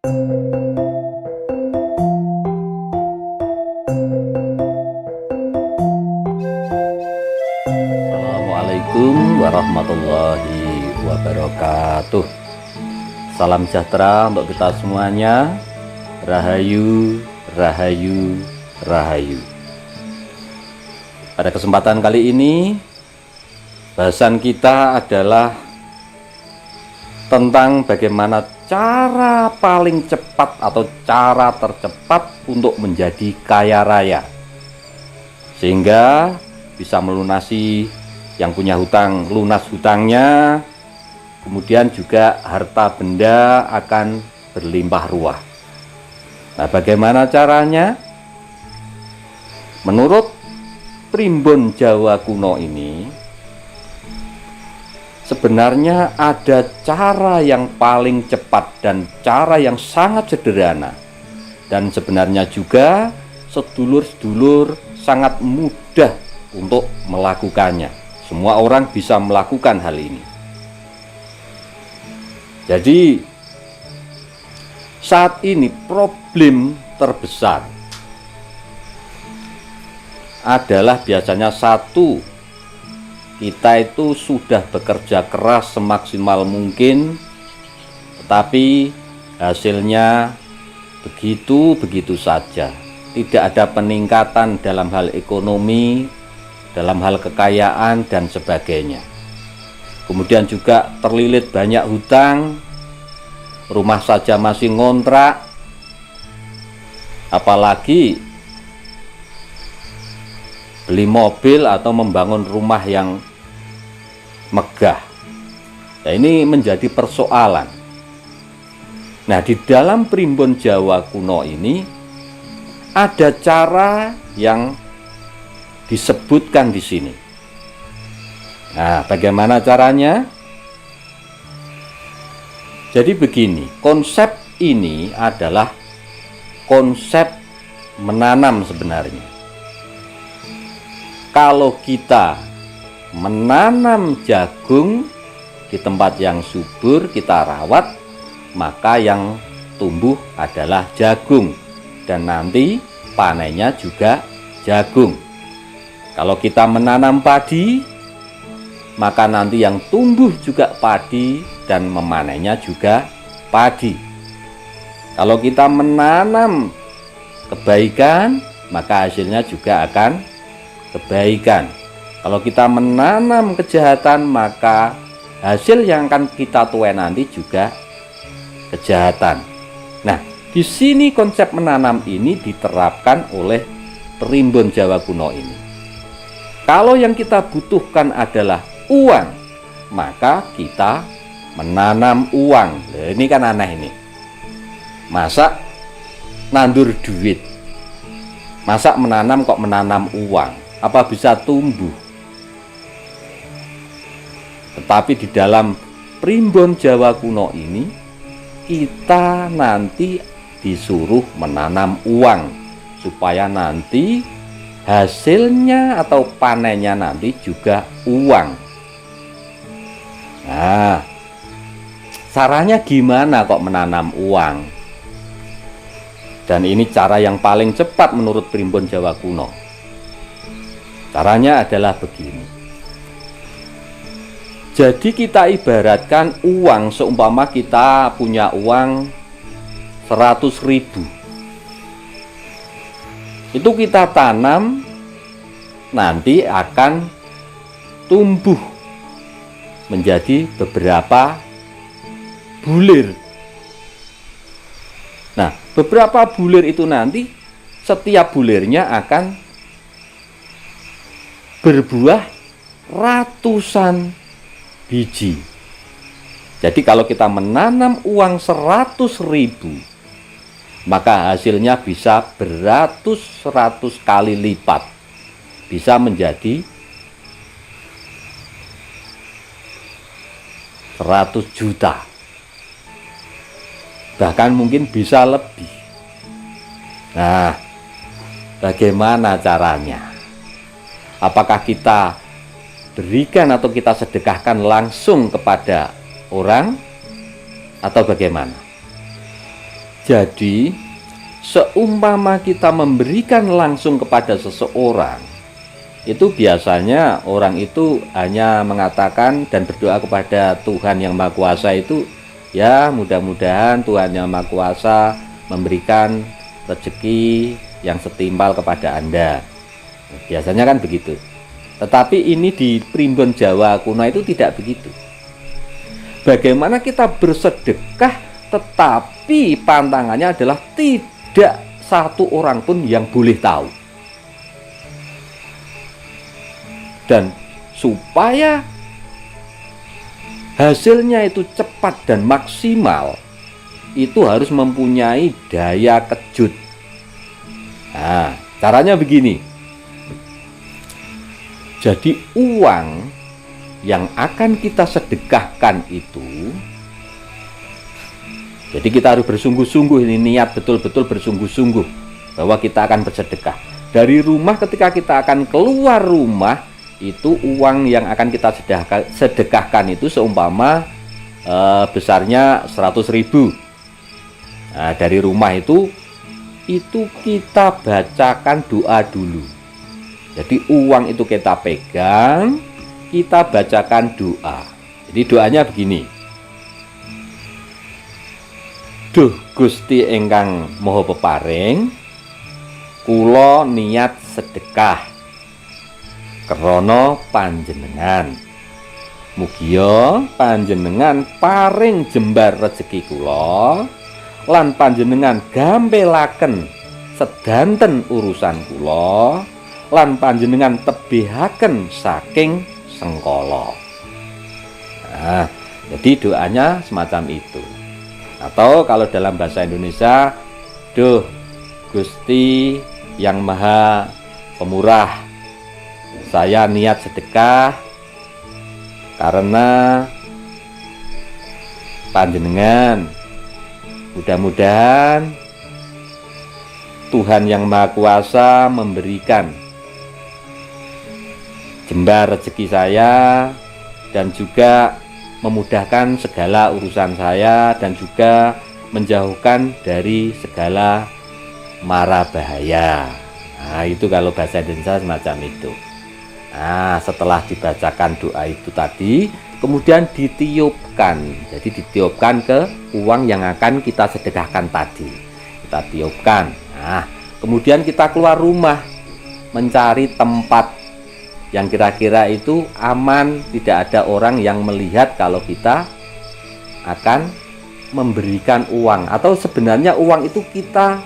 Assalamualaikum warahmatullahi wabarakatuh. Salam sejahtera untuk kita semuanya. Rahayu, rahayu, rahayu. Pada kesempatan kali ini, bahasan kita adalah tentang bagaimana cara paling cepat atau cara tercepat untuk menjadi kaya raya, sehingga bisa melunasi yang punya hutang, lunas hutangnya, kemudian juga harta benda akan berlimpah ruah. Nah, bagaimana caranya? Menurut primbon Jawa kuno ini, sebenarnya ada cara yang paling cepat dan cara yang sangat sederhana, dan sebenarnya juga sedulur-sedulur sangat mudah untuk melakukannya. Semua orang bisa melakukan hal ini. Jadi saat ini problem terbesar adalah biasanya satu, kita itu sudah bekerja keras semaksimal mungkin, tetapi hasilnya begitu-begitu saja. Tidak ada peningkatan dalam hal ekonomi, dalam hal kekayaan dan sebagainya. Kemudian juga terlilit banyak hutang, rumah saja masih ngontrak, apalagi beli mobil atau membangun rumah yang megah. Nah, ini menjadi persoalan. Nah, di dalam primbon Jawa kuno ini ada cara yang disebutkan di sini. Nah, bagaimana caranya? Jadi begini, konsep ini adalah konsep menanam sebenarnya. Kalau kita menanam jagung di tempat yang subur, kita rawat, maka yang tumbuh adalah jagung, dan nanti panennya juga jagung. Kalau kita menanam padi, maka nanti yang tumbuh juga padi dan memanennya juga padi. Kalau kita menanam kebaikan, maka hasilnya juga akan kebaikan. Kalau kita menanam kejahatan, maka hasil yang akan kita tuai nanti juga kejahatan. Nah, di sini konsep menanam ini diterapkan oleh primbon Jawa kuno ini. Kalau yang kita butuhkan adalah uang, maka kita menanam uang. Nah, ini kan aneh ini. Masa nandur duit? Masa menanam kok menanam uang? Apa bisa tumbuh? Tetapi di dalam primbon Jawa kuno ini, kita nanti disuruh menanam uang, supaya nanti hasilnya atau panennya nanti juga uang. Nah, caranya gimana kok menanam uang? Dan ini cara yang paling cepat menurut primbon Jawa kuno. Caranya adalah begini. Jadi kita ibaratkan uang, seumpama kita punya uang 100.000. Itu kita tanam, nanti akan tumbuh menjadi beberapa bulir. Nah, beberapa bulir itu nanti setiap bulirnya akan berbuah ratusan biji. Jadi kalau kita menanam uang 100.000, maka hasilnya bisa beratus-ratus kali lipat, bisa menjadi 100 juta, bahkan mungkin bisa lebih. Nah, bagaimana caranya? Apakah kita berikan atau kita sedekahkan langsung kepada orang, atau bagaimana? Jadi seumpama kita memberikan langsung kepada seseorang, itu biasanya orang itu hanya mengatakan dan berdoa kepada Tuhan Yang Maha Kuasa itu, ya mudah-mudahan Tuhan Yang Maha Kuasa memberikan rezeki yang setimpal kepada Anda. Biasanya kan begitu. Tetapi ini di primbon Jawa kuno itu tidak begitu. Bagaimana kita bersedekah, tetapi pantangannya adalah tidak satu orang pun yang boleh tahu. Dan supaya hasilnya itu cepat dan maksimal, itu harus mempunyai daya kejut. Nah, caranya begini. Jadi uang yang akan kita sedekahkan itu, jadi kita harus bersungguh-sungguh, ini niat betul-betul bersungguh-sungguh bahwa kita akan bersedekah. Dari rumah, ketika kita akan keluar rumah, itu uang yang akan kita sedekahkan itu seumpama besarnya 100.000. Nah, dari rumah itu kita bacakan doa dulu. Jadi uang itu kita pegang, kita bacakan doa. Jadi doanya begini. Duh Gusti ingkang Maha Peparing, kula niat sedekah krana panjenengan. Mugia panjenengan paring jembar rezeki kula lan panjenengan gampelaken sedanten urusan kula lan panjenengan tebihaken saking sengkala. Nah, jadi doanya semacam itu. Atau kalau dalam bahasa Indonesia, duh Gusti Yang Maha Pemurah, saya niat sedekah karena panjenengan, mudah-mudahan Tuhan Yang Maha Kuasa memberikan jembar rezeki saya dan juga memudahkan segala urusan saya dan juga menjauhkan dari segala mara bahaya. Nah, itu kalau bahasa Indonesia semacam itu. Nah, setelah dibacakan doa itu tadi, kemudian ditiupkan. Jadi ditiupkan ke uang yang akan kita sedekahkan tadi. Kita tiupkan. Nah, kemudian kita keluar rumah mencari tempat yang kira-kira itu aman, tidak ada orang yang melihat kalau kita akan memberikan uang, atau sebenarnya uang itu kita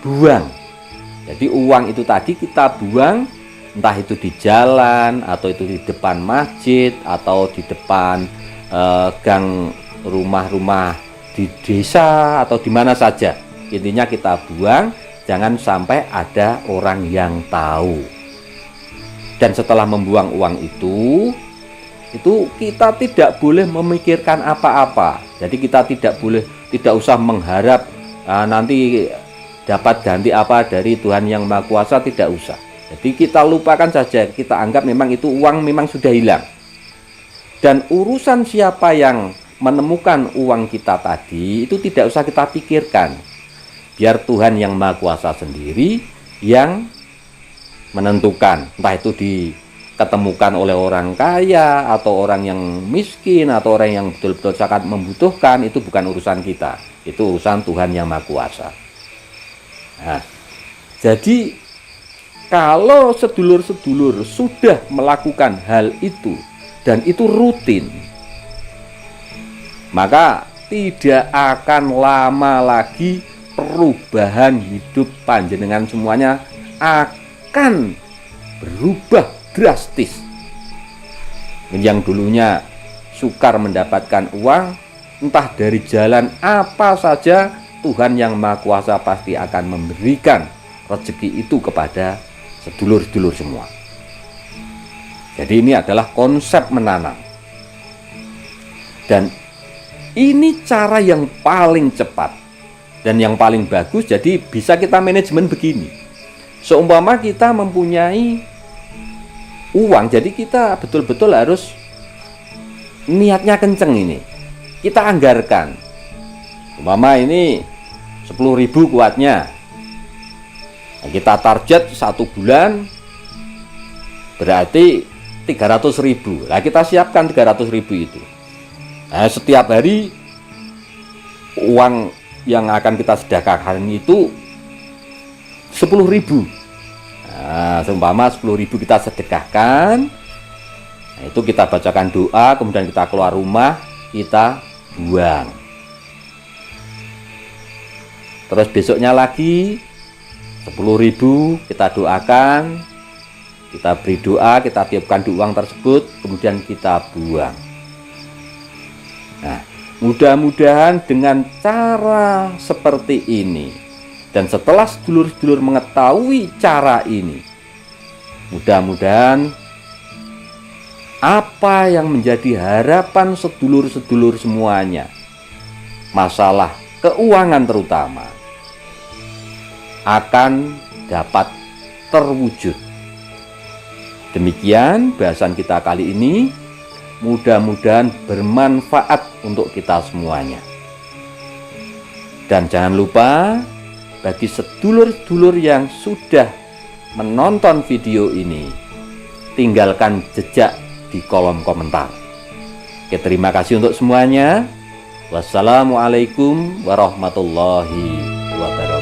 buang. Jadi uang itu tadi kita buang, entah itu di jalan, atau itu di depan masjid, atau di depan gang rumah-rumah di desa, atau di mana saja. Intinya kita buang, jangan sampai ada orang yang tahu. Dan setelah membuang uang itu kita tidak boleh memikirkan apa-apa. Jadi kita tidak usah mengharap nanti dapat ganti apa dari Tuhan Yang Maha Kuasa, tidak usah. Jadi kita lupakan saja, kita anggap memang itu uang memang sudah hilang. Dan urusan siapa yang menemukan uang kita tadi itu tidak usah kita pikirkan. Biar Tuhan Yang Maha Kuasa sendiri yang menentukan, entah itu diketemukan oleh orang kaya atau orang yang miskin atau orang yang betul-betul sangat membutuhkan, itu bukan urusan kita, itu urusan Tuhan Yang Maha Kuasa. Nah, jadi kalau sedulur-sedulur sudah melakukan hal itu dan itu rutin, maka tidak akan lama lagi perubahan hidup panjenengan semuanya akan berubah drastis. Yang dulunya sukar mendapatkan uang, entah dari jalan apa saja, Tuhan Yang Maha Kuasa pasti akan memberikan rezeki itu kepada sedulur-sedulur semua. Jadi ini adalah konsep menanam. Dan ini cara yang paling cepat dan yang paling bagus. Jadi bisa kita manajemen begini. Seumpama kita mempunyai uang, jadi kita betul-betul harus niatnya kenceng ini. Kita anggarkan. Umpama ini 10.000 kuatnya. Nah, kita target 1 bulan berarti 300.000. Nah, kita siapkan 300.000 itu. Nah, setiap hari uang yang akan kita sedekahkan itu 10.000. Nah, seumpama 10.000 kita sedekahkan, nah, itu kita bacakan doa, kemudian kita keluar rumah, kita buang. Terus besoknya lagi 10.000 kita doakan, kita beri doa, kita tiupkan di uang tersebut, kemudian kita buang. Nah, mudah-mudahan dengan cara seperti ini, dan setelah sedulur-sedulur mengetahui cara ini, mudah-mudahan apa yang menjadi harapan sedulur-sedulur semuanya, masalah keuangan terutama, akan dapat terwujud. Demikian bahasan kita kali ini, mudah-mudahan bermanfaat untuk kita semuanya. Dan jangan lupa, bagi sedulur-sedulur yang sudah menonton video ini, tinggalkan jejak di kolom komentar. Oke, terima kasih untuk semuanya. Wassalamualaikum warahmatullahi wabarakatuh.